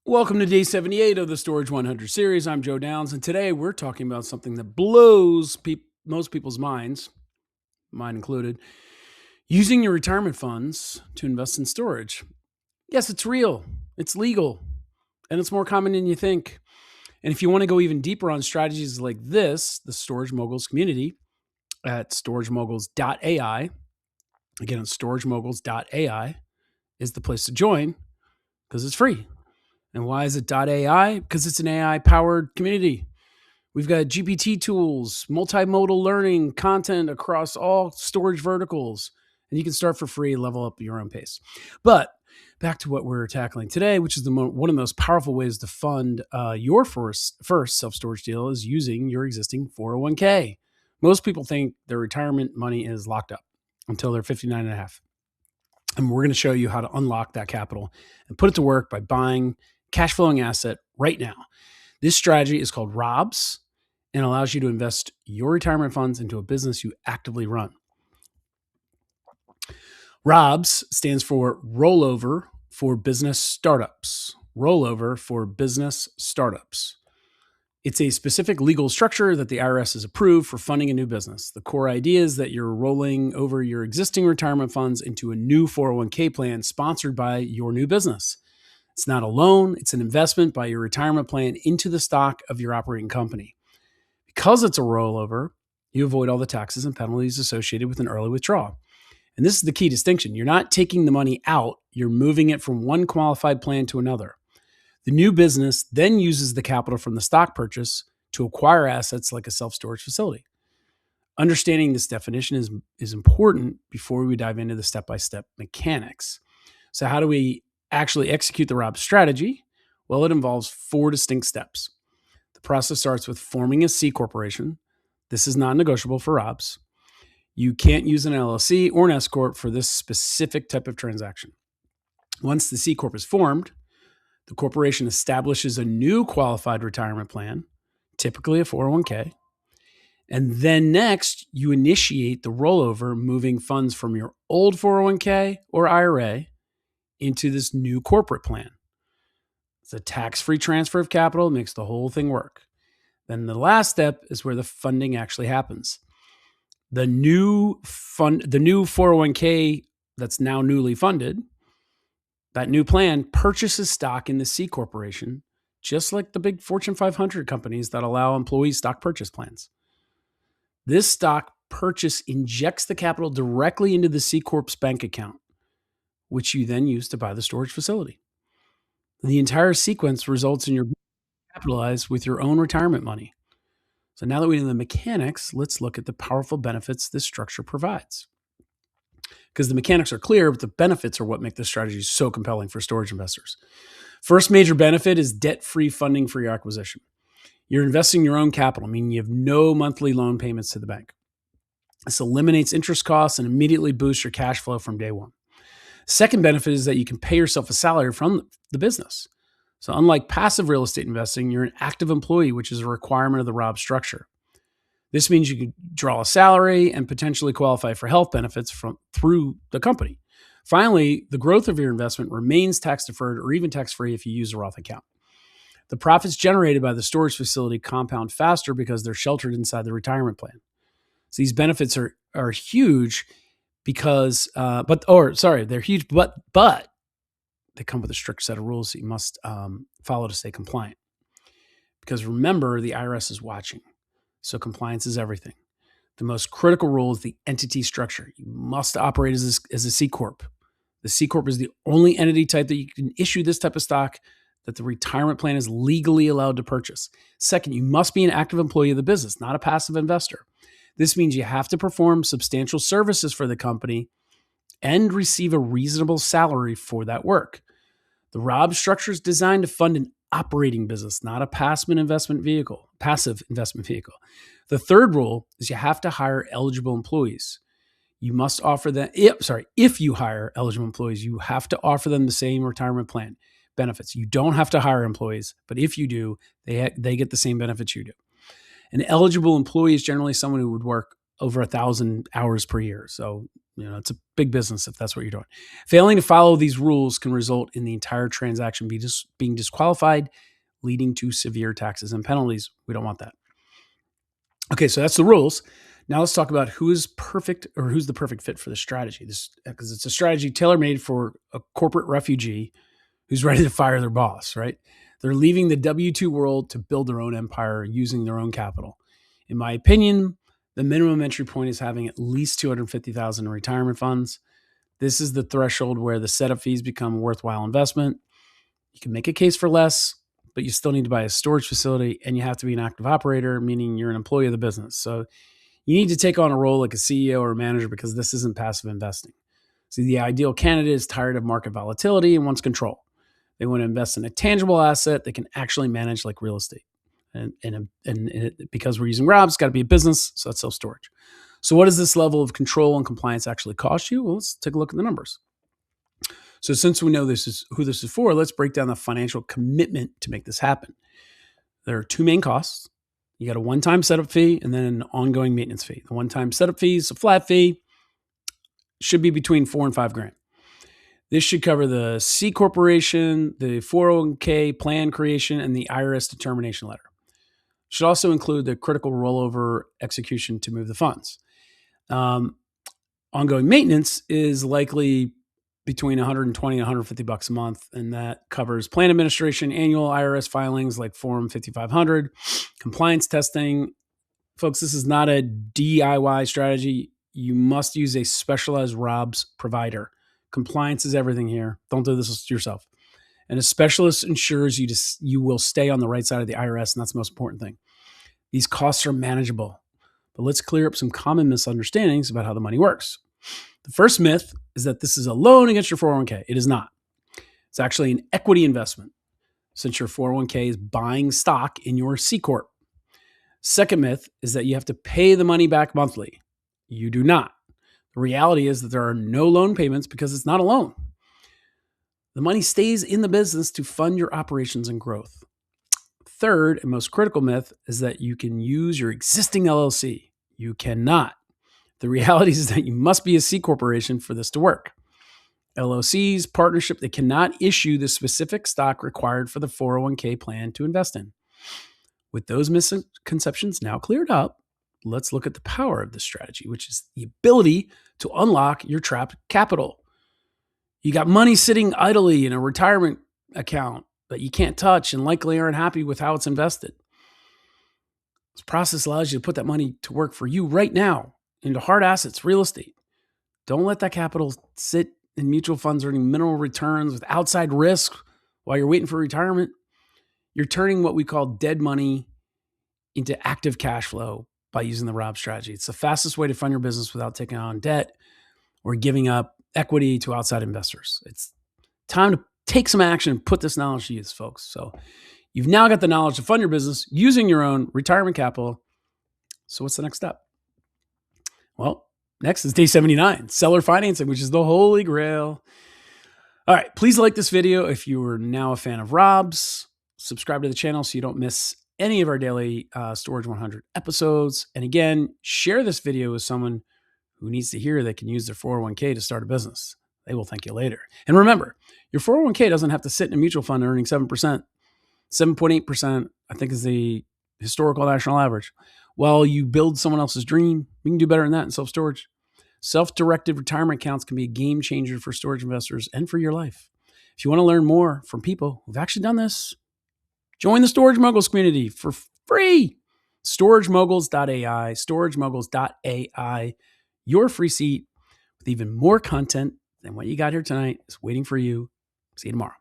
Welcome to day 78 of the Storage 100 series. I'm Joe Downs, and today we're talking about something that blows most people's minds, mine included, using your retirement funds to invest in storage. Yes, it's real, it's legal, and it's more common than you think. And if you want to go even deeper on strategies like this, the Storage Moguls community at storagemoguls.ai, again, storagemoguls.ai is the place to join because it's free. And why is it .ai? Because it's an AI-powered community. We've got GPT tools, multimodal learning, content across all storage verticals, and you can start for free, level up at your own pace. But back to what we're tackling today, which is one of the most powerful ways to fund your first self-storage deal is using your existing 401k. Most people think their retirement money is locked up until they're 59 and a half. And we're going to show you how to unlock that capital and put it to work by buying cash flowing asset right now. This strategy is called ROBS and allows you to invest your retirement funds into a business you actively run. ROBS stands for Rollover for Business Startups. Rollover for Business Startups. It's a specific legal structure that the IRS has approved for funding a new business. The core idea is that you're rolling over your existing retirement funds into a new 401k plan sponsored by your new business. It's not a loan, it's an investment by your retirement plan into the stock of your operating company. Because it's a rollover, you avoid all the taxes and penalties associated with an early withdrawal. And this is the key distinction. You're not taking the money out, you're moving it from one qualified plan to another. The new business then uses the capital from the stock purchase to acquire assets like a self-storage facility. Understanding this definition is important before we dive into the step-by-step mechanics. So how do we actually execute the ROBS strategy? Well, it involves 4 distinct steps. The process starts with forming a C corporation. This is non-negotiable for ROBS. You can't use an LLC or an S Corp for this specific type of transaction. Once the C Corp is formed, the corporation establishes a new qualified retirement plan, typically a 401k. And then next, you initiate the rollover, moving funds from your old 401k or IRA into this new corporate plan. It's a tax-free transfer of capital, makes the whole thing work. Then the last step is where the funding actually happens. The new 401k that's now newly funded, that new plan purchases stock in the C corporation, just like the big Fortune 500 companies that allow employees stock purchase plans. This stock purchase injects the capital directly into the C Corp's bank account, which you then use to buy the storage facility. The entire sequence results in your capitalized with your own retirement money. So now that we know the mechanics, let's look at the powerful benefits this structure provides. Because the mechanics are clear, but the benefits are what make this strategy so compelling for storage investors. First major benefit is debt-free funding for your acquisition. You're investing your own capital, meaning you have no monthly loan payments to the bank. This eliminates interest costs and immediately boosts your cash flow from day one. Second benefit is that you can pay yourself a salary from the business. So unlike passive real estate investing, you're an active employee, which is a requirement of the ROB structure. This means you can draw a salary and potentially qualify for health benefits through the company. Finally, the growth of your investment remains tax-deferred or even tax-free if you use a Roth account. The profits generated by the storage facility compound faster because they're sheltered inside the retirement plan. So these benefits are huge because, they're huge, but they come with a strict set of rules that you must follow to stay compliant. Because remember, the IRS is watching. So compliance is everything. The most critical rule is the entity structure. You must operate as a C Corp. The C Corp is the only entity type that you can issue this type of stock that the retirement plan is legally allowed to purchase. Second, you must be an active employee of the business, not a passive investor. This means you have to perform substantial services for the company and receive a reasonable salary for that work. The ROB structure is designed to fund an operating business, not a passive investment vehicle. The third rule is you have to hire eligible employees. You must offer them, if you hire eligible employees, you have to offer them the same retirement plan benefits. You don't have to hire employees, but if you do, they get the same benefits you do. An eligible employee is generally someone who would work over 1,000 hours per year. So, it's a big business if that's what you're doing. Failing to follow these rules can result in the entire transaction being disqualified, leading to severe taxes and penalties. We don't want that. Okay, so that's the rules. Now let's talk about who's the perfect fit for the strategy. Because it's a strategy tailor-made for a corporate refugee who's ready to fire their boss, right? They're leaving the W-2 world to build their own empire using their own capital. In my opinion, the minimum entry point is having at least $250,000 in retirement funds. This is the threshold where the setup fees become a worthwhile investment. You can make a case for less, but you still need to buy a storage facility, and you have to be an active operator, meaning you're an employee of the business. So you need to take on a role like a CEO or a manager because this isn't passive investing. See, the ideal candidate is tired of market volatility and wants control. They want to invest in a tangible asset they can actually manage like real estate. And because we're using Rob's, it's got to be a business, so that's self-storage. So what does this level of control and compliance actually cost you? Well, let's take a look at the numbers. So since we know who this is for, let's break down the financial commitment to make this happen. There are two main costs. You got a one-time setup fee and then an ongoing maintenance fee. The one-time setup fee is a flat fee, should be between $4,000 and $5,000. This should cover the C corporation, the 401k plan creation, and the IRS determination letter. Should also include the critical rollover execution to move the funds. Ongoing maintenance is likely between $120 and $150 a month, and that covers plan administration, annual IRS filings like Form 5500, compliance testing. Folks, this is not a DIY strategy. You must use a specialized Rob's provider. Compliance is everything here. Don't do this yourself. And a specialist ensures you will stay on the right side of the IRS, and that's the most important thing. These costs are manageable, but let's clear up some common misunderstandings about how the money works. The first myth is that this is a loan against your 401k. It is not. It's actually an equity investment, since your 401k is buying stock in your C-Corp. Second myth is that you have to pay the money back monthly. You do not. The reality is that there are no loan payments because it's not a loan. The money stays in the business to fund your operations and growth. Third and most critical myth is that you can use your existing LLC. You cannot. The reality is that you must be a C corporation for this to work. LLCs, partnership, they cannot issue the specific stock required for the 401k plan to invest in. With those misconceptions now cleared up, let's look at the power of this strategy, which is the ability to unlock your trapped capital. You got money sitting idly in a retirement account that you can't touch and likely aren't happy with how it's invested. This process allows you to put that money to work for you right now into hard assets, real estate. Don't let that capital sit in mutual funds earning minimal returns with outside risk while you're waiting for retirement. You're turning what we call dead money into active cash flow by using the Rob strategy. It's the fastest way to fund your business without taking on debt or giving up equity to outside investors. It's time to take some action and put this knowledge to use, folks. So you've now got the knowledge to fund your business using your own retirement capital. So what's the next step? Well, next is day 79, seller financing, which is the holy grail. All right, please like this video if you are now a fan of Rob's. Subscribe to the channel so you don't miss any of our daily Storage 100 episodes. And again, share this video with someone who needs to hear they can use their 401k to start a business. They will thank you later. And remember, your 401k doesn't have to sit in a mutual fund earning 7%. 7.8%, I think, is the historical national average. While you build someone else's dream, we can do better than that in self-storage. Self-directed retirement accounts can be a game changer for storage investors and for your life. If you want to learn more from people who've actually done this, join the Storage Moguls community for free. StorageMoguls.ai, StorageMoguls.ai. Your free seat with even more content than what you got here tonight is waiting for you. See you tomorrow.